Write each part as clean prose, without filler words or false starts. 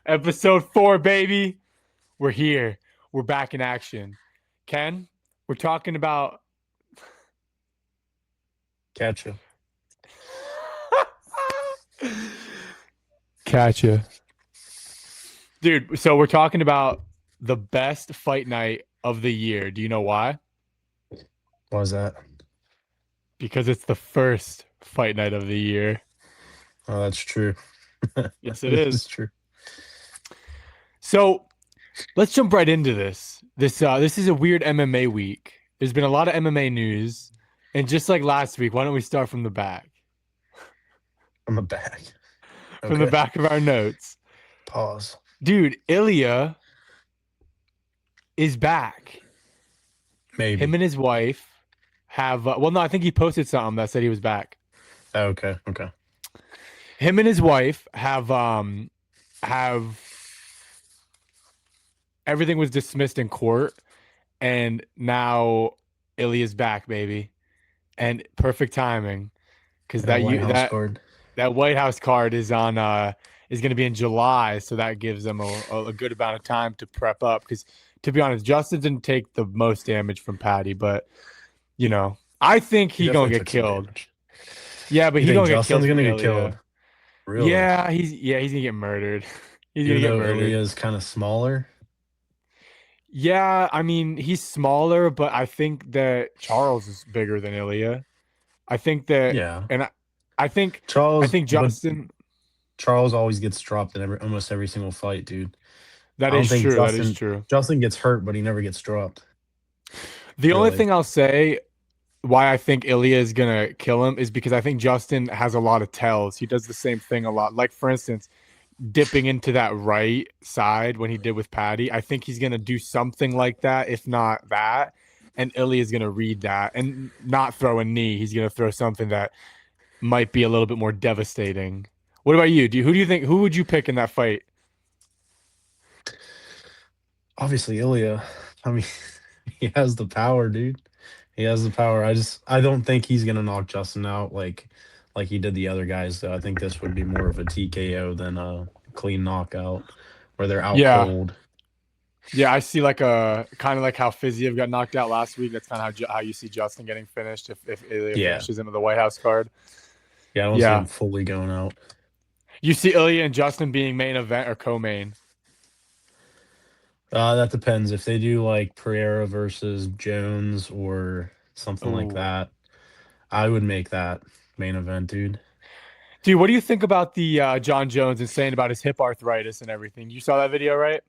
Episode 4, baby. We're here. We're back in action. Ken, we're talking about. Gotcha. Catcha. Dude, so we're talking about the best fight night of the year. Do you know why? What was that? Because it's the first fight night of the year. Oh, that's true. Yes, it This is is. true. So let's jump right into this. This is a weird MMA week. There's been a lot of MMA news, and just like last week, why don't we start from the back? I'm a bag. From the Okay. back of our notes. Pause. Dude, Ilya is back. Him Maybe. and his wife have well, no, I think he posted something that said he was back. Oh, okay. Okay. Him and his wife have everything was dismissed in court, and now Ilya's back, baby, and perfect timing because That White House that card. that White House card is going to be in July, so that gives them a good amount of time to prep up. Because to be honest, Justin didn't take the most damage from Patty, but I think He he gonna definitely get took some killed. damage. Yeah, but You he think gonna get killed Justin's from gonna get killed? Ilya. Really? Yeah, he's gonna get murdered. He's gonna Even get though murdered. Ilya is kind of smaller? Yeah, I mean he's smaller, but I think that Charles is bigger than Ilya. I think that, Yeah. and I think I Charles, think but Justin. Charles always gets dropped in almost every single fight, dude. That I don't is think true. That is Justin true. Justin gets hurt, but he never gets dropped. The only Really. thing I'll say why I think Ilya is gonna kill him is because I think Justin has a lot of tells. He does the same thing a lot. Like for instance, dipping into that right side when he did with Patty. I think he's gonna do something like that, if not that. And Ilya is gonna read that and not throw a knee. He's gonna throw something that might be a little bit more devastating. What about you? Who do you think? Who would you pick in that fight? Obviously, Ilya. I mean, he has the power, dude. He has the power. I don't think he's gonna knock Justin out like he did the other guys, though. I think this would be more of a TKO than a clean knockout where they're out Yeah, cold. yeah, I see like a kind of like how Fiziev got knocked out last week. That's kind of how you see Justin getting finished if Ilya Yeah. finishes him with the White House card. Yeah, I don't see him Yeah, fully going out. you see Ilya and Justin being main event or co-main. That depends. If they do like Pereira versus Jones or something like Oh, that, I would make that main event, dude. dude, what do you think about the John Jones and saying about his hip arthritis and everything? You saw that video, right?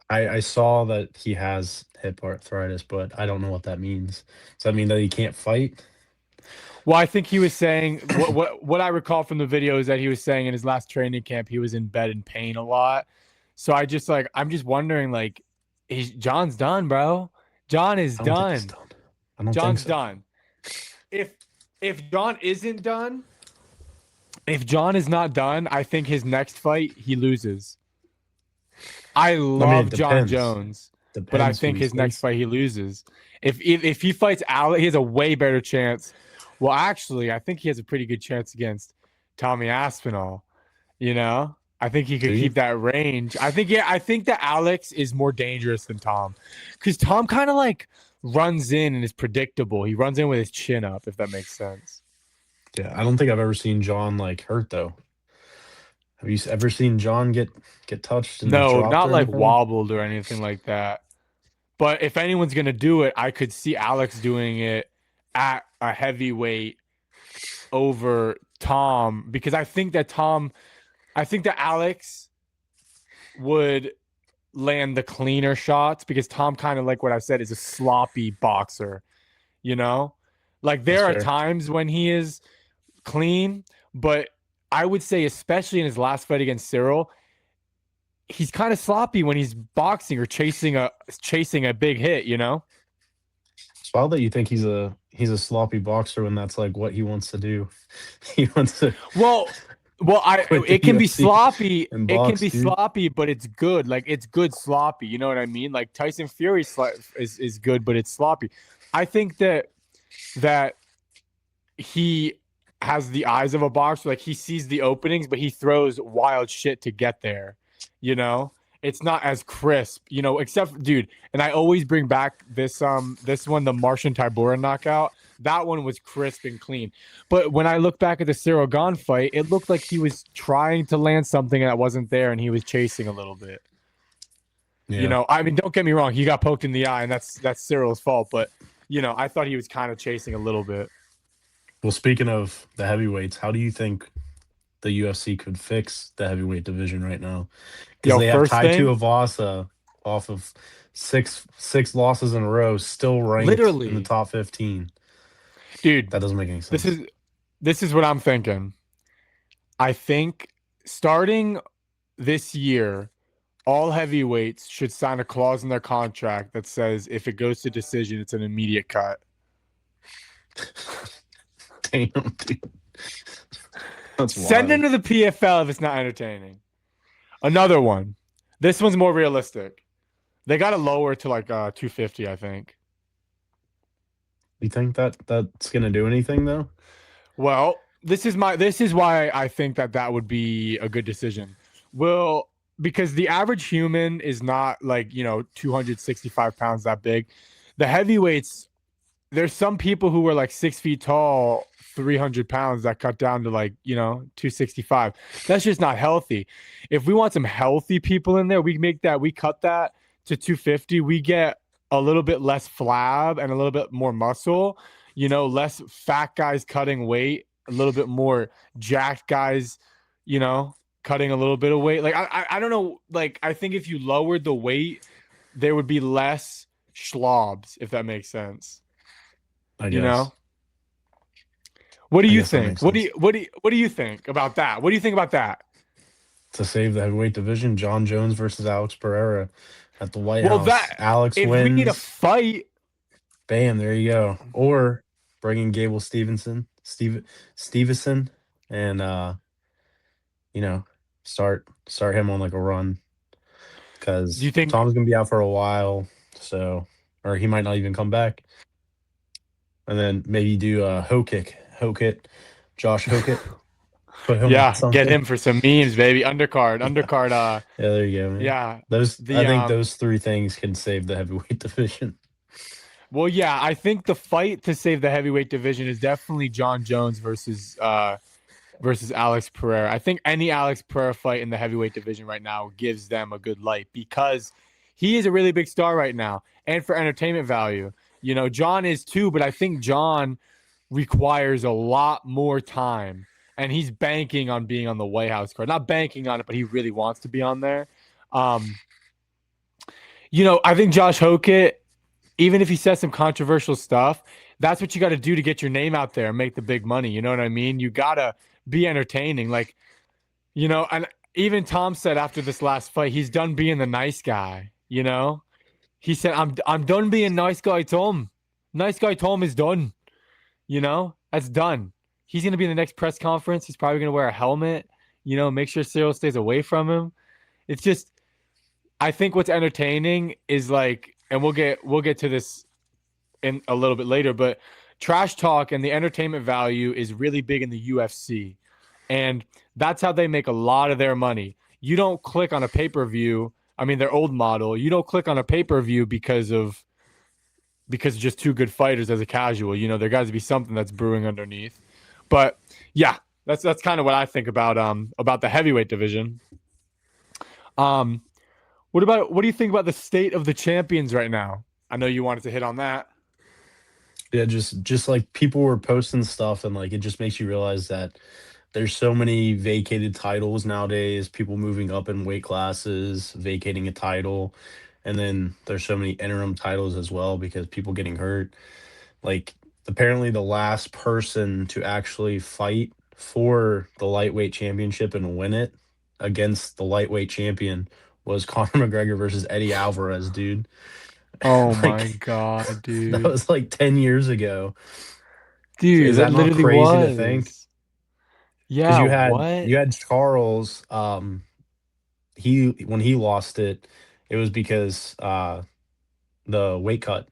I saw that he has hip arthritis, but I don't know what that means. Does that mean that he can't fight? Well, I think he was saying what I recall from the video is that he was saying in his last training camp he was in bed in pain a lot. So I'm just wondering like John's done, bro. John is I don't think he's done. done. I don't think John's so. done. If if John isn't done, if John is not done, I think his next fight he loses. I I mean, it love John depends. Jones, but I Depends who think he's his next facing. fight he loses. If he fights Alex, he has a way better chance. Well, actually, I think he has a pretty good chance against Tommy Aspinall. I think he Do could you? keep that range. I think that Alex is more dangerous than Tom, because Tom kind of like runs in and is predictable. He runs in with his chin up, if that makes sense. Yeah, I don't think I've ever seen John like hurt though. Have you ever seen John get touched and No, dropped not or like anything? wobbled or anything like that. But if anyone's gonna do it, I could see Alex doing it at a heavyweight over Tom because I think that Alex would land the cleaner shots because Tom kind of like what I said is a sloppy boxer, you know? Like That's there are fair. times when he is clean, but I would say especially in his last fight against Cyril, he's kind of sloppy when he's boxing or chasing a big hit, you know? It's wild that you think he's a sloppy boxer when that's like what he wants to do. He wants to Well, well, I quit the it can be UFC sloppy. and It can box, be dude. sloppy, but it's good. Like it's good sloppy. You know what I mean? Like Tyson Fury is good, but it's sloppy. I think that he has the eyes of a boxer. Like he sees the openings, but he throws wild shit to get there. You know, it's not as crisp. You know, except dude. And I always bring back this one, the Martian Tybura knockout. That one was crisp and clean. But when I look back at the Cyril Gane fight, it looked like he was trying to land something that wasn't there, and he was chasing a little bit. You Yeah. know, I mean, don't get me wrong, he got poked in the eye, and that's Cyril's fault. But you know, I thought he was kind of chasing a little bit. Well, speaking of the heavyweights, how do you think the UFC could fix the heavyweight division right now? Because Yo, they have first Tai thing, Tuivasa off of six losses in a row, still ranked in the literally, top 15. dude, That doesn't make any this sense. is this is what I'm thinking. I think starting this year, all heavyweights should sign a clause in their contract that says if it goes to decision, it's an immediate cut. Damn, dude. That's Send him wild. to the PFL if it's not entertaining. Another one. This one's more realistic. They got to lower to like 250, I think. You think that that's gonna do anything though? Well, this is why I think that that would be a good decision. Well, because the average human is not like, 265 pounds that big. The heavyweights, there's some people who were like 6 feet tall, 300 pounds that cut down to like, 265. That's just not healthy. If we want some healthy people in there, we cut that to 250. We get a little bit less flab and a little bit more muscle, less fat guys cutting weight, a little bit more jacked guys, you know, cutting a little bit of weight. Like, I don't know. Like, I think if you lowered the weight, there would be less schlobs, if that makes sense. I You guess. know? What do I you guess that think? makes sense. What do you think about that? What do you think about that? To save the heavyweight division, John Jones versus Alex Pereira at the White Well, House. that Alex if we need a wins. fight, Bam, there you go. Or bringing Gable Stevenson, and you know, start him on like a run do you because think Tom's gonna be out for a while, so or he might not even come back. And then maybe do a Hokit, Josh Hokit, put him on yeah, get something. him for some memes, baby. Undercard Yeah, there you go, man. yeah. I The think those three things can save the heavyweight division. well, yeah, I think the fight to save the heavyweight division is definitely John Jones versus Alex Pereira. I think any Alex Pereira fight in the heavyweight division right now gives them a good light because he is a really big star right now and for entertainment value. John is too, but I think John requires a lot more time and he's banking on being on the White House card. Not banking on it, but he really wants to be on there. Um, I think Josh Hokett, even if he says some controversial stuff, that's what you got to do to get your name out there and make the big money. You know what I mean? You got to be entertaining. Like, and even Tom said after this last fight, he's done being the nice guy. He said, I'm done being nice guy Tom. Nice guy Tom is done. That's done. He's gonna be in the next press conference. He's probably gonna wear a helmet, make sure Cyril stays away from him. It's just I think what's entertaining is like, and we'll get to this in a little bit later, but trash talk and the entertainment value is really big in the UFC. And that's how they make a lot of their money. You don't click on a pay-per-view. I mean, their old model. You don't click on a pay-per-view because just two good fighters as a casual. There got to be something that's brewing underneath. But yeah, that's kind of what I think about the heavyweight division. Um, what do you think about the state of the champions right now? I know you wanted to hit on that. Yeah, just like people were posting stuff, and like it just makes you realize that there's so many vacated titles nowadays, people moving up in weight classes, vacating a title, and then there's so many interim titles as well because people getting hurt. Like apparently the last person to actually fight for the lightweight championship and win it against the lightweight champion was Conor McGregor versus Eddie Alvarez, dude. Oh my Like god, that dude. was like 10 years ago. Is Dude, that that not literally crazy to think? was. Because Yeah, what? you had Charles, he when he lost it, it was because the weight cut.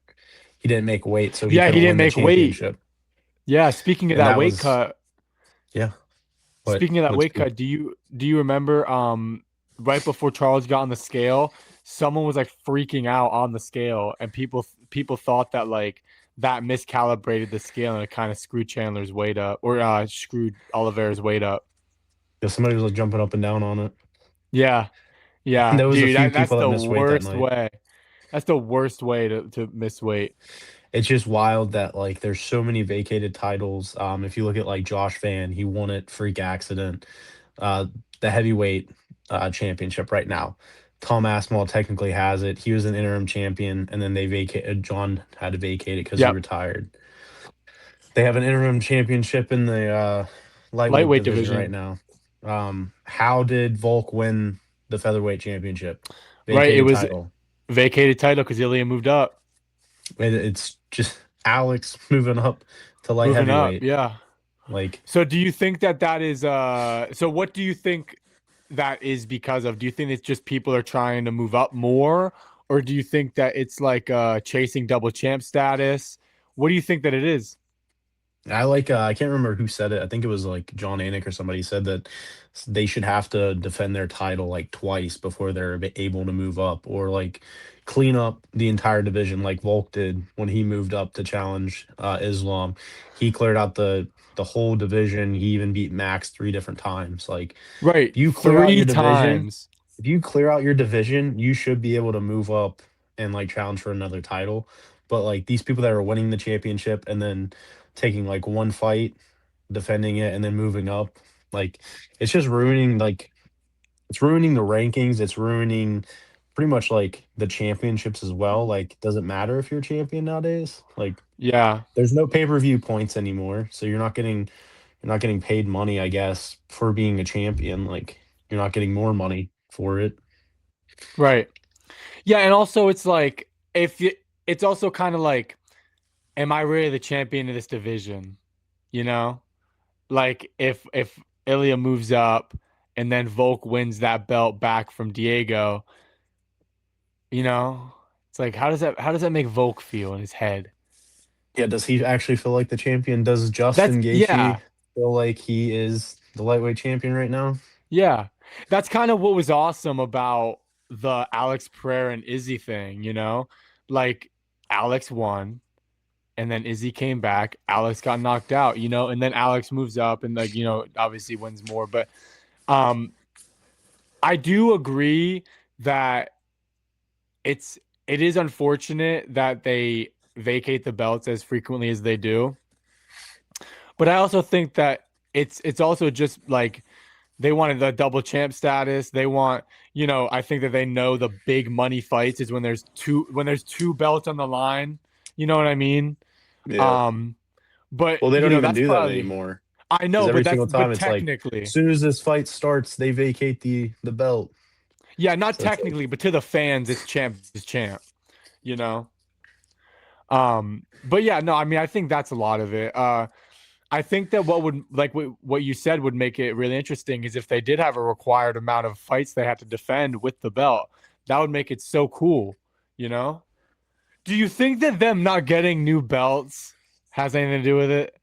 He didn't make weight, so he Yeah, he couldn't didn't win the make weight. championship. Yeah, speaking of And that that weight was cut, Yeah. Speaking of that What's weight cut, do you remember right before Charles got on the scale, someone was like freaking out on the scale, and people thought that like that miscalibrated the scale and it kind of screwed Chandler's weight up or screwed Oliveira's weight up. because somebody was like jumping up and down on it. Yeah, yeah, There was a dude, few that's people that the missed weight that worst night. way. That's the worst way to miss weight. It's just wild that like there's so many vacated titles. If you look at like Josh Van, he won it freak accident. Uh, the heavyweight championship right now. Tom Aspinall technically has it. He was an interim champion, and then they vacated. John had to vacate it because he Yep, retired. They have an interim championship in the lightweight lightweight division right division, now. How did Volk win the featherweight championship? right? It Vacated was title. vacated title because Ilya moved up, It's just Alex moving up to light moving up. heavyweight. Yeah. Like, So do you think that that is so what do you think that is because of? Do you think it's just people are trying to move up more, or do you think that it's like chasing double champ status? What do you think that it is? I can't remember who said it. I think it was like John Anik or somebody said that they should have to defend their title like twice before they're able to move up, or like clean up the entire division like Volk did when he moved up to challenge Islam. He cleared out the whole division. He even beat Max 3 different times. Like, Right, if you clear out your three division, times. you should be able to move up and like challenge for another title. But like these people that are winning the championship and then taking like one fight, defending it, and then moving up, like it's just ruining it's ruining the rankings. It's ruining pretty much like the championships as well. Like, it doesn't matter if you're a champion nowadays. Like, Yeah, there's no pay-per-view points anymore, so you're not getting paid money, I guess, for being a champion. Like, you're not getting more money for it. right. Yeah, and also it's like if you, it's also kind of like, am I really the champion of this division? You know? Like if Ilya moves up and then Volk wins that belt back from Diego, you know, it's like how does that make Volk feel in his head? Yeah, does he actually feel like the champion? Does That's Justin Gaethje yeah, feel like he is the lightweight champion right now? yeah. That's kind of what was awesome about the Alex Pereira and Izzy thing, you know? Like Alex won and then Izzy came back, Alex got knocked out, you know, and then Alex moves up and like, obviously wins more, but um I do agree that it's it is unfortunate that they vacate the belts as frequently as they do. But I also think that it's also just like they wanted the double champ status. They want, I think that they know the big money fights is when there's two belts on the line. You know what I mean? Yeah. Um, but Well, they don't even that's do that probably anymore I because know, every but single time it's like, as technically, soon as this fight starts, they vacate the belt. yeah, not So it's like, technically, but to the fans, it's champ is champ, you know? But yeah, no, I mean, I think that's a lot of it. I think that what would like what you said would make it really interesting is if they did have a required amount of fights they had to defend with the belt. That would make it so cool, you know? Do you think that them not getting new belts has anything to do with it?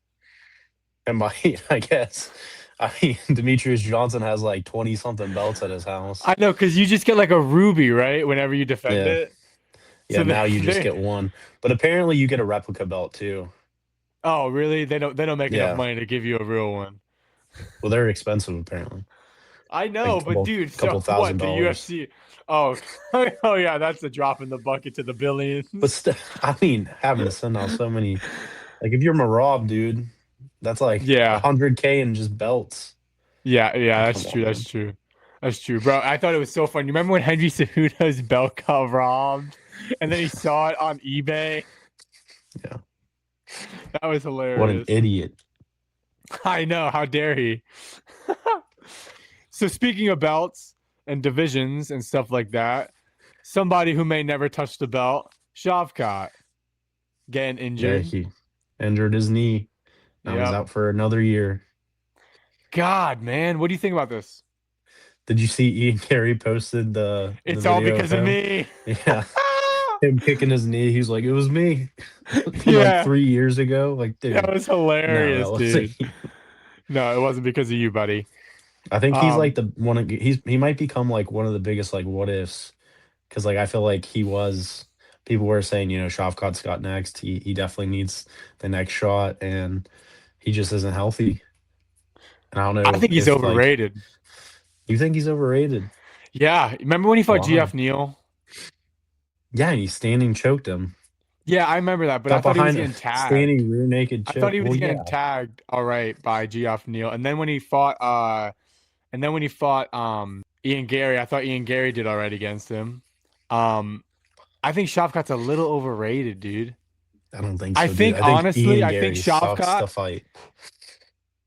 and my, I guess, I mean, Demetrius Johnson has like 20 something belts at his house. I know because you just get like a ruby, right? Whenever you defend Yeah. it. Yeah. So Now you just they get one, but apparently you get a replica belt too. oh really? They don't make enough Yeah. money to give you a real one. Well, they're expensive apparently. I Like, know, but couple dude, so couple thousand what? The dollars. UFC. Oh, oh yeah, that's a drop in the bucket to the But billions. still, I mean, having to send out so many, like if you're Marab, dude, that's like Yeah. 100K in just belts. Yeah, yeah, Like, that's come true. That's on. true. That's true, bro. I thought it was so fun. You remember when Henry Cejudo's belt got robbed, and then he saw it on eBay? Yeah. That was What an hilarious. idiot. I know. How dare he? So speaking of belts and divisions and stuff like that, somebody who may never touch the belt, Shavkat, getting Yeah, injured. he injured his knee. Now he's Yep. out for another year. God, man, what do you think about this? Did you see Ian Carey posted the It's all video of because of him? me. Yeah. Him kicking his knee. He's like, it was me from like Yeah, 3 years ago. Like, that dude, was no, that hilarious, wasn't dude. you. No, it wasn't because of you, buddy. I think he's like Um, the one of he might become like one of the biggest like what ifs because like I feel like he was people were saying Shavkat's got next. He definitely needs the next shot and he just isn't healthy. And I don't I know think he's if like overrated. you think he's overrated. Yeah, remember when he fought GF Why? Neal? Yeah, and he's standing choked him. Yeah, I remember that, but I Got thought he was behind getting tagged. standing rear naked I thought choke. he Well, was getting yeah, tagged all right by GF Neal. And then when he fought Ian Gary, I thought Ian Gary did all right against him. Um, I think Shavkat's a little overrated, dude. I don't think I so, dude. think I think honestly, Ian I think Gary sucks Shavkat, to fight.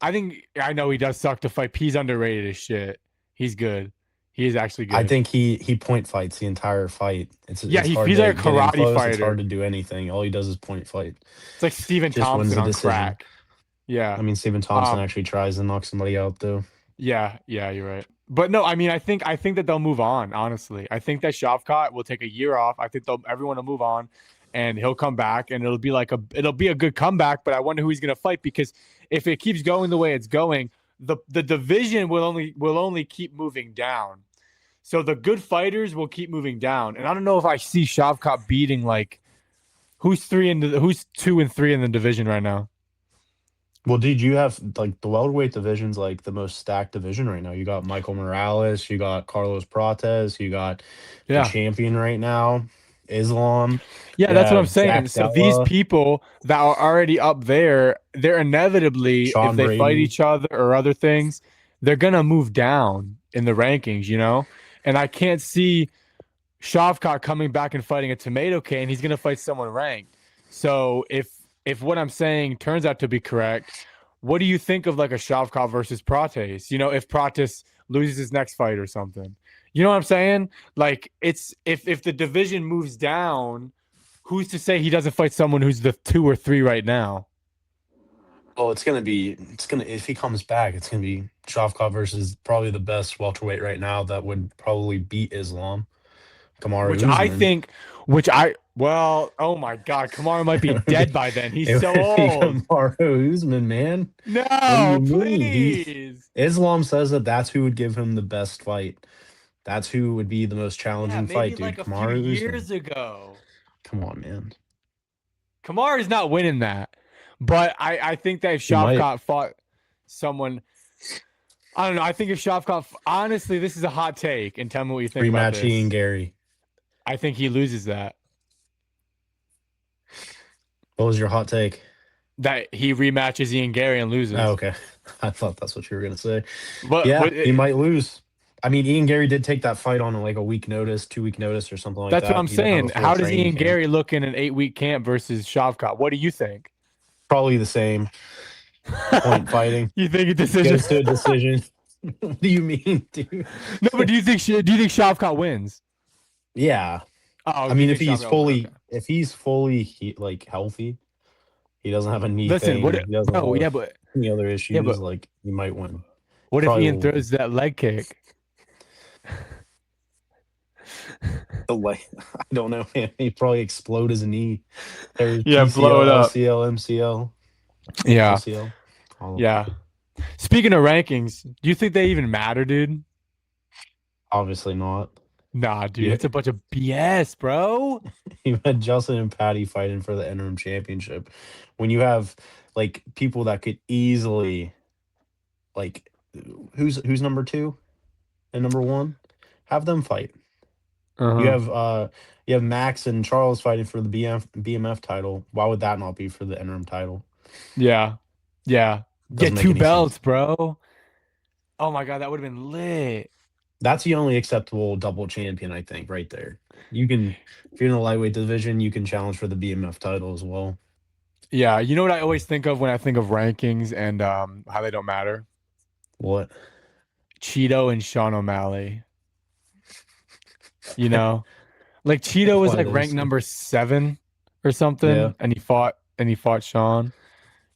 I know he does suck to fight. He's underrated as shit. He's good. He is actually I good. think he point fights the entire fight. It's Yeah, it's hard he's to like a get in karate close. It's hard fighter. to do anything. All he does is point fight. It's like Stephen Just wins Thompson the on decision. crack. Yeah. I mean, Stephen Thompson Um, actually tries to knock somebody out though. yeah, you're right. But no, I mean, I think that they'll move on, honestly. I think that Shavkat will take a year off. I think everyone will move on and he'll come back and it'll be a good comeback, but I wonder who he's gonna fight because if it keeps going the way it's going, the division will only keep moving down. So the good fighters will keep moving down. And I don't know if I see Shavkat beating like who's 2 and 3 in the division right now. Well, dude, you have like the welterweight division's like the most stacked division right now. You got Michael Morales, you got Carlos Prates, you got the Yeah. champion right now, Islam. Yeah, You that's what I'm have saying. Jack So these Della, people that are already up there, they're inevitably, if Sean they fight Brady. each other or other things, they're gonna move down in the rankings. And I can't see Shavkat coming back and fighting a tomato can. He's gonna fight someone ranked. So if what I'm saying turns out to be correct, what do you think of like a Shavkat versus Prates? If Prates loses his next fight or something. You know what I'm saying? Like it's if the division moves down, who's to say he doesn't fight someone who's the 2 or 3 right now? Oh, it's gonna if he comes back, it's gonna be Shavkat versus probably the best welterweight right now that would probably beat Islam, Which Kamaru I Usman. think, well, oh my God, Kamara might be It would dead be by then. He's it so would be old. Kamaru Usman, man. What do you No, mean? please. Islam says that that's who would give him the best fight. That's who would be the most Yeah, challenging fight, maybe dude. like a few Kamaru Usman. years ago. Come on, man. Kamara is not winning that. But I think that if He might Shavkat fought someone, I don't know. I think if Shavkat, honestly, this is a hot take, and tell me what you think about rematch Ian this. Gary. I think he loses that. What was your hot take? That he rematches Ian Gary and Oh, loses. okay. I thought that's what you were gonna say. What? Yeah, What? he might lose. I mean, Ian Gary did take that fight on like a week notice, 2 week notice, or something like That's what that. I'm He didn't have a saying. full How does training Ian camp. Gary look in an 8 week camp versus Shavkat? What do you think? Probably the same. Point fighting. You think a decision? Goes to a decision. What do you mean, dude? No, but do you think Shavkat wins? Yeah. Oh, I you mean, think Shavkat? Okay. if he's fully like healthy, he doesn't have a knee Listen, thing. He doesn't bro? have Yeah, but any other yeah, issues. but Like he might win. what if Probably Ian will win. throws that leg kick? The way I don't know, man. He probably explode his knee. There's Yeah, blow PCL, it up. LCL, MCL, Yeah, LCL. All of them. yeah. Speaking of rankings, do you think they even matter, dude? Obviously not. Nah, dude, You it's a bunch of BS, bro. you had Justin and Patty fighting for the interim championship. When you have like people that could easily like who's number two and number one, have them fight. You Uh-huh. have uh you have Max and Charles fighting for the BMF title. Why would that not be for the interim title? Yeah, yeah. Doesn't Get make two any sense. belts, bro. Oh my God, that would have been lit. That's the only acceptable double champion, I think, right there. You can, if you're in the lightweight division, you can challenge for the BMF title as well. Yeah, you know what I always think of when I think of rankings and how they don't matter? What? Cheeto and Sean O'Malley. You know, like Cheeto was Why like ranked those? number 7 or Yeah, something, and he fought Sean.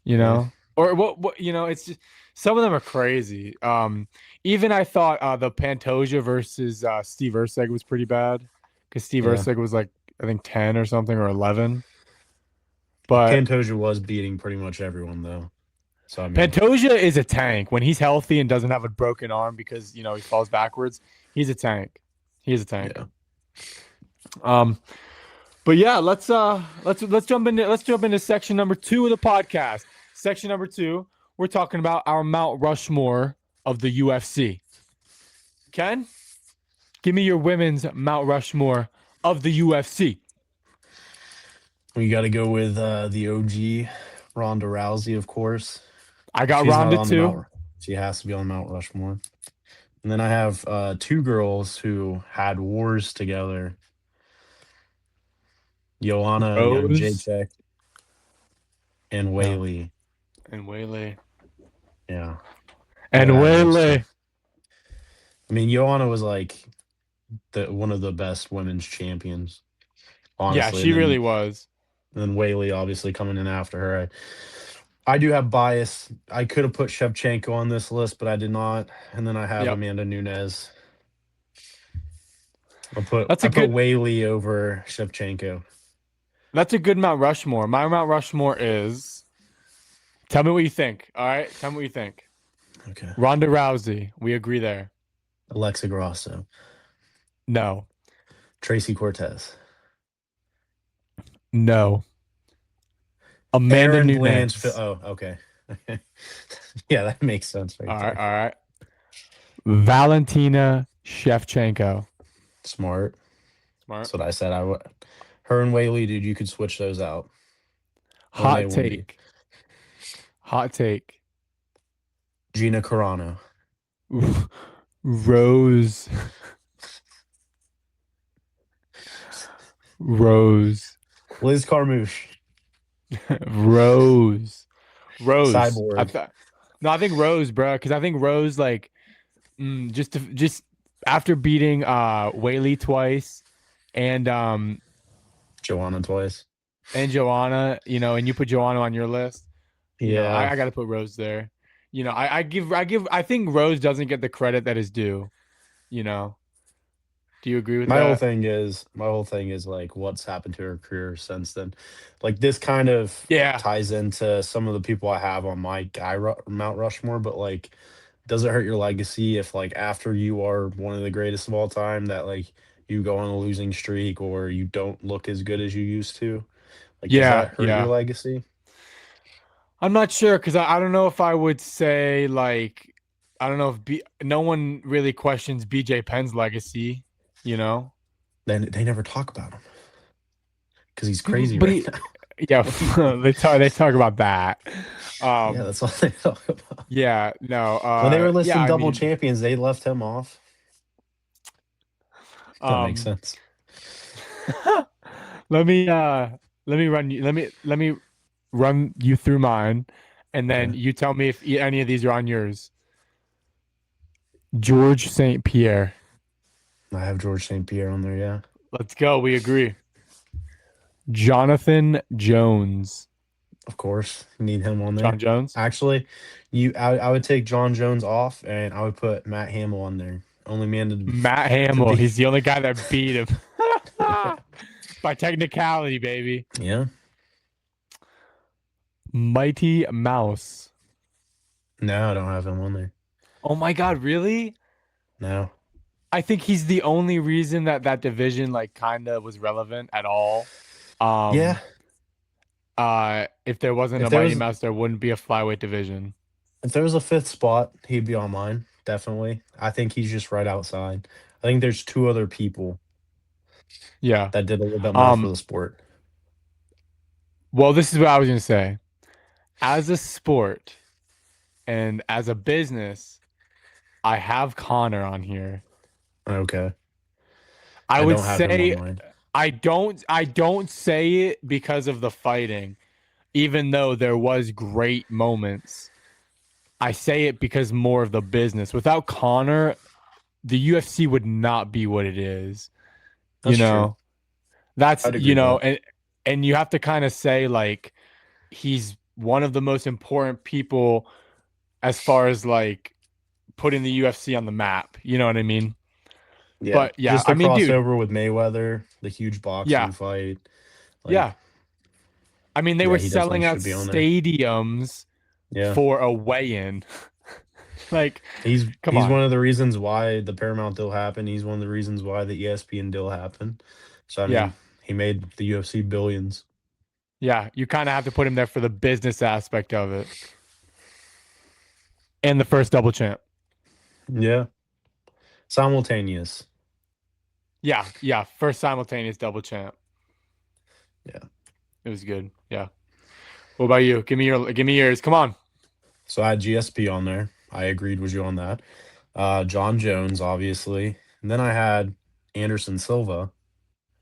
You yeah, know, or what? It's just some of them are crazy. Even I thought the Pantoja versus Steve Erceg was pretty bad because Steve yeah. Erceg was like I think 10 or something or 11. But Pantoja was beating pretty much everyone though. So I mean, Pantoja is a tank when he's healthy and doesn't have a broken arm because he falls backwards. He's a tank. He's a tank. yeah. Um, but yeah, let's jump into section number 2 of the podcast. Section number 2, we're talking about our Mount Rushmore of the UFC. Ken, give me your women's Mount Rushmore of the UFC. We got to go with the OG Ronda Rousey, of course. I If got she's not Ronda on the too. Mount, she has to be on Mount Rushmore. And then I have two girls who had wars together. Joanna Rose Jacek and no, Whaley. and Waylay. Yeah. And That makes Waylay. sense. I mean, Joanna was like the one of the best women's champions, Yeah, honestly. she really was. And then Whaley obviously coming in after her. I do have bias. I could have put Shevchenko on this list, but I did not. And then I have Yep. Amanda Nunes. I put That's I a put good Whaley over Shevchenko. that's a good Mount Rushmore. My Mount Rushmore is, tell me what you think. All right? Tell me what you think. Okay. Ronda Rousey. We agree there. Alexa Grasso. No. Tracy Cortez. No. Amanda Aaron Blanchfield. Nunes. Oh, okay. Yeah, that makes sense right All right, there. all right. Valentina Shevchenko. Smart. Smart. That's what I said. I would. Her and Whaley, dude, you could switch those out. One A, Hot one B. take. Hot take. Gina Carano. Oof. Rose. Rose. Liz Carmouche. Rose. Rose. Cyborg. No, I think Rose, bro, because I think Rose just after beating Whaley twice and Joanna twice. Joanna, and you put Joanna on your list, Yeah. I got to put Rose there. I think Rose doesn't get the credit that is due. You know, do you agree with My whole that? thing is like what's happened to her career since then. Like this kind of Yeah, ties into some of the people I have on my Mount Rushmore, but like does it hurt your legacy if like after you are one of the greatest of all time that like you go on a losing streak or you don't look as good as you used to? Like does yeah, that hurt your yeah. legacy? I'm not sure because I don't know if I would say like I don't know if no one really questions BJ Penn's legacy, you know. Then they never talk about him because he's crazy But right he, now. yeah, they talk about that. Yeah, Um, that's all they talk about. yeah, no, When they were yeah, listing I double mean, champions, they left him off. That makes um, sense. let me let me run you through mine, and then Okay. you tell me if any of these are on yours. George St. Pierre. I have George St. Pierre on there, yeah. Let's go. We agree. Jonathan Jones. Of course. Need him on John there. Jones. Actually, I would take John Jones off and I would put Matt Hamill on there. Only man Matt to Hamill. be He's the only guy that beat him by technicality, baby. Yeah. Mighty Mouse. No, I don't have him on there. Oh my God, really? No. I think he's the only reason that division like kind of was relevant at all. Yeah. Um, if there wasn't If a there Mighty was Mouse, there wouldn't be a flyweight division. if there was a fifth spot, he'd be on mine. Definitely. I think he's just right outside. I think there's two other people Yeah. that did a little bit more for Um, the sport. well, this is what I was gonna say. As a sport and as a business, I have Connor on here. Okay. I I would don't have him on say mine. I don't say it because of the fighting, even though there was great moments. I say it because more of the business. Without Connor, the UFC would not be what it is. You That's true. know, that's I'd agree with that. and you have to kind of say like he's one of the most important people as far as like putting the UFC on the map. You know what I mean? Yeah. But yeah, Just I the mean, dude, crossover with Mayweather, the huge boxing yeah, fight. yeah. Like, I mean, they yeah, were he definitely selling out should be on there. stadiums Yeah. for a weigh-in. Like, come He's on. one of the reasons why the Paramount deal happened. He's one of the reasons why the ESPN deal happened. So I Yeah. mean, he made the UFC billions. Yeah. You kind of have to put him there for the business aspect of it. And the first double champ. Yeah. Simultaneous. Yeah. Yeah. First simultaneous double champ. Yeah. It was good. Yeah. What about you? Give me yours. Come on. So I had GSP on there. I agreed with you on that. John Jones, obviously. And then I had Anderson Silva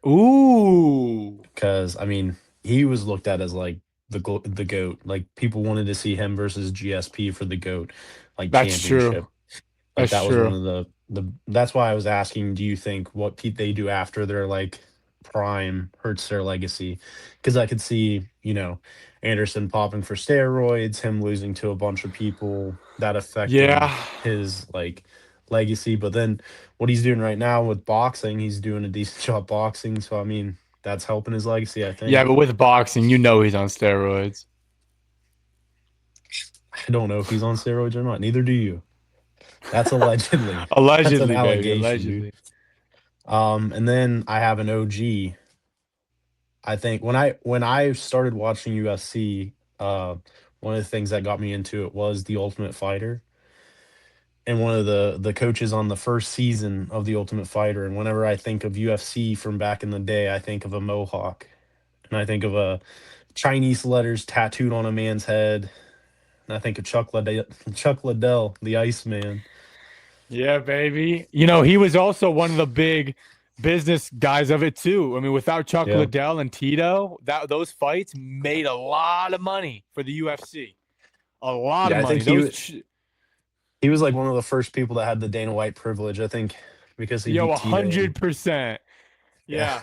Ooh. because I mean he was looked at as like the goat. Like people wanted to see him versus GSP for the goat, like That's true. championship. Like That's that was one true. of the. That's why I was asking. Do you think what they do after their like prime hurts their legacy? Because I could see Anderson popping for steroids, him losing to a bunch of people, that affecting Yeah. his like legacy. But then what he's doing right now with boxing, he's doing a decent job boxing. So I mean, that's helping his legacy. I Yeah, think. but with boxing, you know he's on steroids. I don't know if he's on steroids or not. Neither do you. That's allegedly. That's an Allegedly, baby. allegation, dude. Allegedly. And then I have an OG. I think when I started watching UFC, one of the things that got me into it was The Ultimate Fighter, and one of the coaches on the first season of The Ultimate Fighter. And whenever I think of UFC from back in the day, I think of a mohawk, and I think of a Chinese letters tattooed on a man's head, and I think of Chuck Liddell, the Iceman. Yeah, baby. You know, he was also one of the big business guys of it too. I mean, without Chuck Yeah, Liddell and Tito, that those fights made a lot of money for the UFC. A lot of yeah. I money. think he was like one of the first people that had the Dana White privilege. I think because he Yo, beat a Tito, and 100%. yeah. Yeah.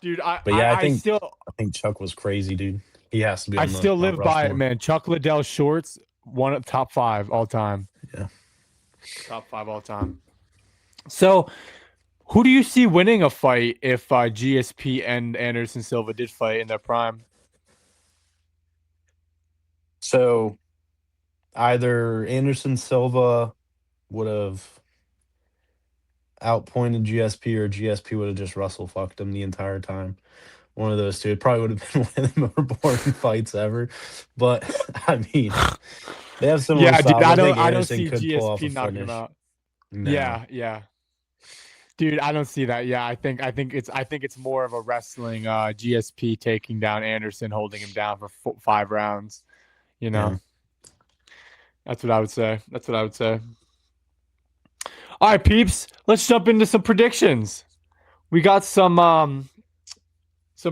Dude, But yeah, I think Chuck was crazy, dude. He has to be I on the still Mount live by it, Rushmore. man. Chuck Liddell shorts, one of top five all time. Yeah. Top five all time. So who do you see winning a fight if GSP and Anderson Silva did fight in their prime? So either Anderson Silva would have outpointed GSP, or GSP would have just Russell fucked him the entire time. One of those two. It probably would have been one of the more boring fights ever. But I mean, they have similar Yeah, dude, styles. I think I don't Anderson see could pull off GSP a knocking him finish. out. No. Yeah, yeah. Dude, I don't see that. Yeah, I think it's more of a wrestling GSP taking down Anderson, holding him down for 5 rounds, you know. Yeah. That's what I would say. That's what I would say. All right, peeps, let's jump into some predictions. We got some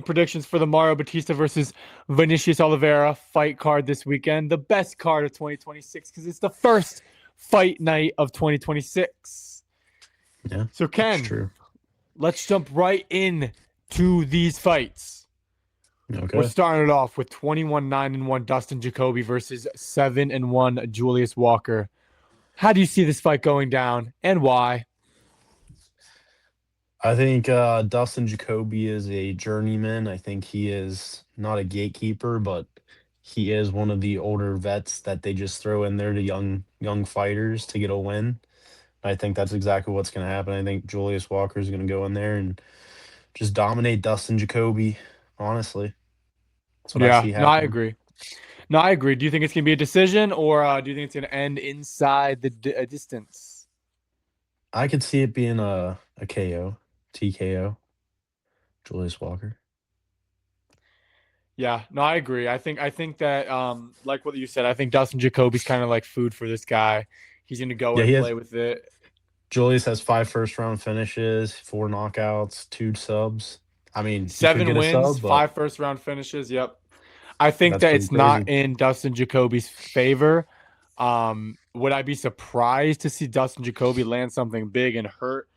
predictions for the Mario Batista versus Vinicius Oliveira fight card this weekend. The best card of 2026 because it's the first fight night of 2026. Yeah. So, That's Ken, true. let's jump right in to these fights. We're Okay. starting it off with 21-9-1 Dustin Jacoby versus 7-1 Julius Walker. How do you see this fight going down and why? I think Dustin Jacoby is a journeyman. I think he is not a gatekeeper, but he is one of the older vets that they just throw in there to young fighters to get a win. I think that's exactly what's going to happen. I think Julius Walker is going to go in there and just dominate Dustin Jacoby. Honestly, that's what I Yeah, see no, I happening. agree. No, I agree. Do you think it's going to be a decision or do you think it's going to end inside the distance? I could see it being a KO, TKO, Julius Walker. Yeah, no, I agree. I think that like what you said, I think Dustin Jacoby's kind of like food for this guy. He's going to go Yeah, in he play has. with it. Julius has 5 first round finishes, 4 knockouts, 2 subs. I mean, he could 7 get a wins, sub, but five first round finishes. Yep. I think that's that pretty it's not crazy. in Dustin Jacoby's favor. Would I be surprised to see Dustin Jacoby land something big and hurt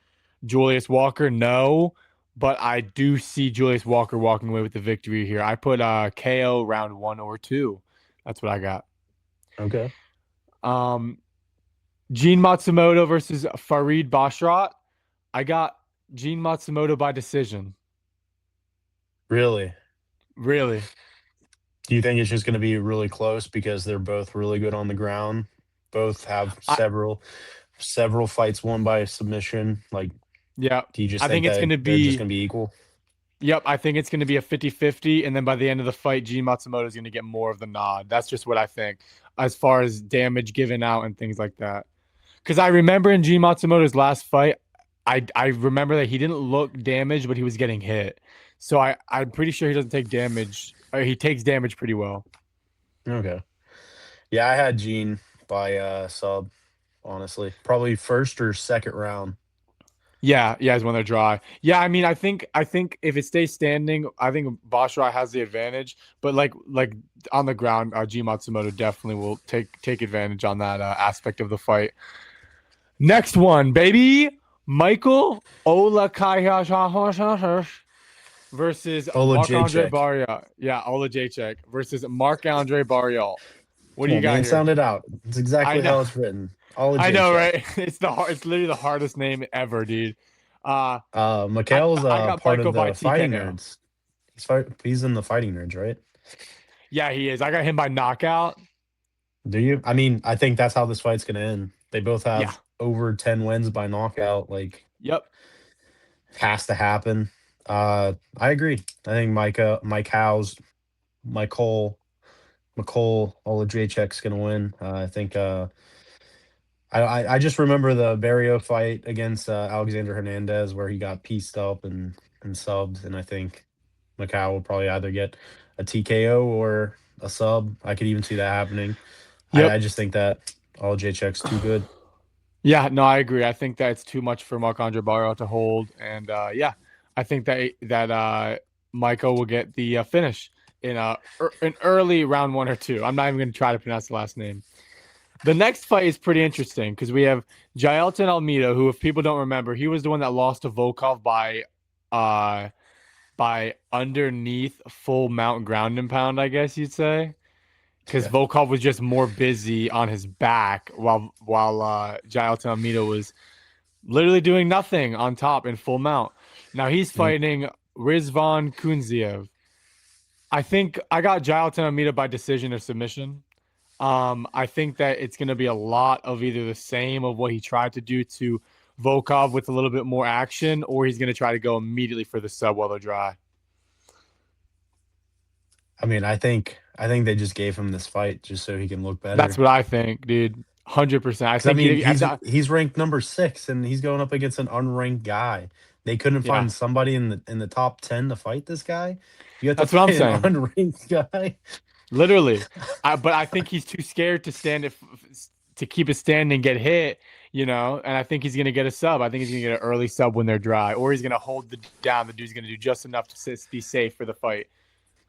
Julius Walker? No, but I do see Julius Walker walking away with the victory here. I put KO round 1 or 2. That's what I got. Okay. Um, Gene Matsumoto versus Farid Basharat. I got Gene Matsumoto by decision. Really? Really? Do you think it's just going to be really close because they're both really good on the ground? Both have I several fights won by submission. Like, yeah, do you just I think think it's that gonna they're just be going to be equal? yep, I think it's gonna be a 50-50, and then by the end of the fight, Gene Matsumoto is gonna get more of the nod. That's just what I think, as far as damage given out and things like that. Because I remember in Gene Matsumoto's last fight, I remember that he didn't look damaged, but he was getting hit. So I'm pretty sure he doesn't take damage. Or he takes damage pretty well. Okay. Yeah, I had Gene by sub, honestly. Probably first or second round. Yeah, yeah, is when they're dry. Yeah, I mean, I think if it stays standing, I think Bashra has the advantage. But like on the ground, G Matsumoto definitely will take advantage on that aspect of the fight. Next one, baby, Michael Ola versus Ola Marc-Andre Jacek. Barrial. Yeah, Ola Jacek versus Marc-Andre Barrial. What do Come you on, got man. here? Sound it out. It's I exactly know, how it's written. Ola I know, Jacek. right? It's literally the hardest name ever, dude. Uh, I Mikhail's I got part Michael of by the fighting TKO. nerds. He's in the fighting nerds, right? Yeah, he is. I got him by knockout. Do you? I mean, I think that's how this fight's gonna end. They both Yeah. have over 10 wins by knockout. Like, Yep. has to happen. I agree. I think Mike Howe's Michael Olajaychek's gonna win. I think I just remember the Barrio fight against Alexander Hernandez where he got pieced up and subbed, and I think Macau will probably either get a TKO or a sub. I could even see that happening. I Yep. just think that Olajaychek's too good. Yeah, no, I agree. I think that's too much for Marc-Andre Barrial to hold. And yeah, I think that Michael will get the finish in an early round one or two. I'm not even going to try to pronounce the last name. The next fight is pretty interesting because we have Jailton Almeida, who, if people don't remember, he was the one that lost to Volkov uh by underneath full mount ground and pound, I guess you'd say, because Yeah. Volkov was just more busy on his back while Jailton Almeida was literally doing nothing on top in full mount. Now he's Mm. fighting Rizvan Kunziev. I think I got Jailton Almeida by decision or submission. I think that it's going to be a lot of either the same of what he tried to do to Volkov with a little bit more action, or he's going to try to go immediately for the sub while they're dry. I mean, I think they just gave him this fight just so he can look That's better. what I think, dude. 100%. I Because I think mean, he, he's ranked number 6, and he's going up against an unranked guy. They couldn't yeah, find somebody in the top 10 to fight this guy. You have to that's what I'm fight an saying. unranked guy. Literally. But I think he's too scared to stand if to keep his stand and get hit, and I think he's going to get a sub. I think he's going to get an early sub when they're dry, or he's going to hold the down. The dude's going to do just enough to be safe for the fight.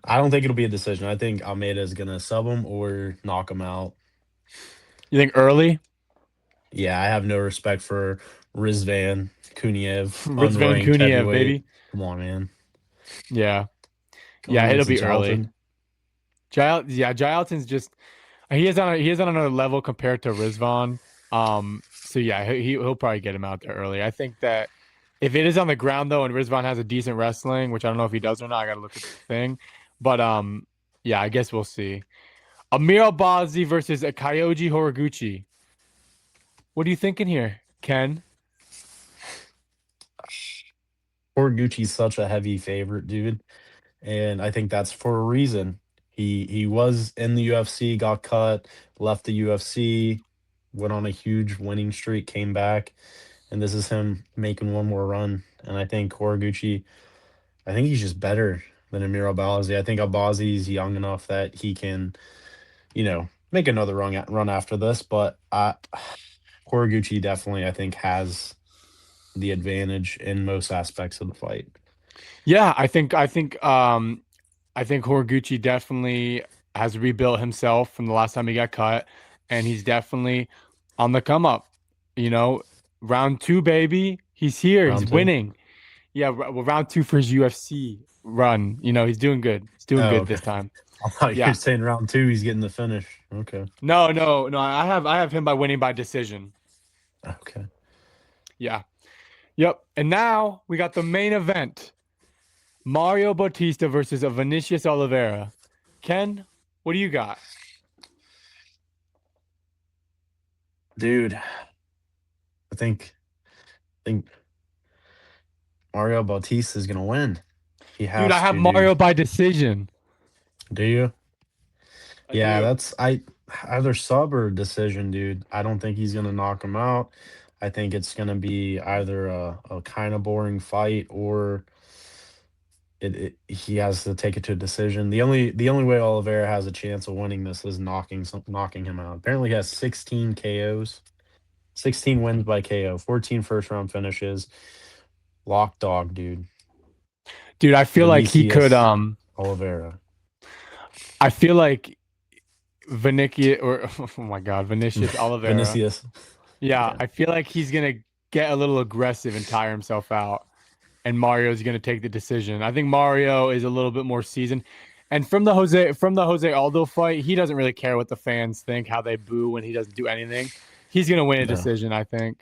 I don't think it'll be a decision. I think Almeida is gonna sub him or knock him out. You think early? Yeah, I have no respect for Rizvan Kuniev, Rizvan unranked Kuniev, heavyweight. baby. Come on, man. Yeah. Going Yeah, it'll against the be early. Charlton. Jailton's just he is on another level compared to Rizvan. So yeah, he'll probably get him out there early. I think that if it is on the ground though, and Rizvan has a decent wrestling, which I don't know if he does or not, I got to look at the thing. But yeah, I guess we'll see. Amir Albazi versus Kyoji Horiguchi. What are you thinking here, Ken? Gucci's such a heavy favorite, dude. And I think that's for a reason. He was in the UFC, got cut, left the UFC, went on a huge winning streak, came back, and this is him making one more run. And I think Horiguchi, I think he's just better than Amir Albazi. I think Albazi's young enough that he can, make another run after this. But Horiguchi definitely, I think, has the advantage in most aspects of the fight. Yeah, I think Horiguchi definitely has rebuilt himself from the last time he got cut, and he's definitely on the come up. You know, round two, baby, he's here. He's Round two. winning. Yeah, well, round two for his UFC run. He's doing good. He's doing Oh, good okay. this time. I thought you were Yeah. saying round two, he's getting the finish. Okay. No, no, no. I have him by winning by decision. Okay. Yeah. Yep. And now we got the main event: Mario Bautista versus Vinicius Oliveira. Ken, What do you got? Dude, I think Mario Bautista is gonna win. He Dude, I has have to, dude. Mario by decision. Do you? I Yeah, do. that's I either sub or decision, dude. I don't think he's gonna knock him out. I think it's gonna be either a kind of boring fight or he has to take it to a decision. The only way Oliveira has a chance of winning this is knocking him out. Apparently, he has 16 KOs, 16 wins by KO, 14 first round finishes. Lock dog, dude. Dude, I feel like he could Vinicius Oliveira. I feel like Vinicius or oh my god, Vinicius Oliveira. Vinicius. Yeah, Yeah. I feel like he's gonna get a little aggressive and tire himself out, and Mario's gonna take the decision. I think Mario is a little bit more seasoned, and from the Jose Aldo fight, he doesn't really care what the fans think, how they boo when he doesn't do anything. He's gonna win a No. decision, I think.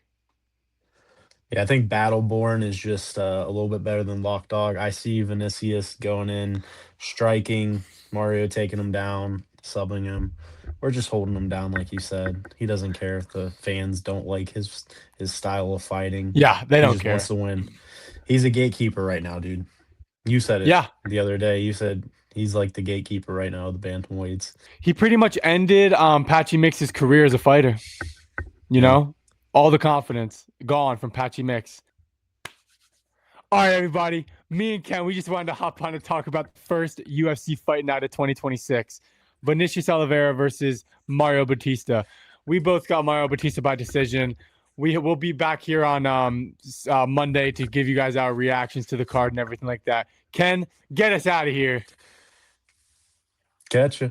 Yeah, I think Battleborn is just a little bit better than Lock Dog. I see Vinicius going in, striking, Mario taking him down, subbing him, or just holding him down, like you said. He doesn't care if the fans don't like his style of fighting. Yeah, they He don't just wants care. to win. He's a gatekeeper right now, dude. You said it Yeah, the other day. You said he's like the gatekeeper right now of the bantamweights. he pretty much ended Patchy Mix's career as a fighter. You Yeah. know, all the confidence gone from Patchy Mix. All right, everybody. Me and Ken, we just wanted to hop on and talk about the first UFC fight night of 2026. Vinicius Oliveira versus Mario Batista. We both got Mario Batista by decision. We will be back here on Monday to give you guys our reactions to the card and everything like that. Ken, get us out of here. Catch ya.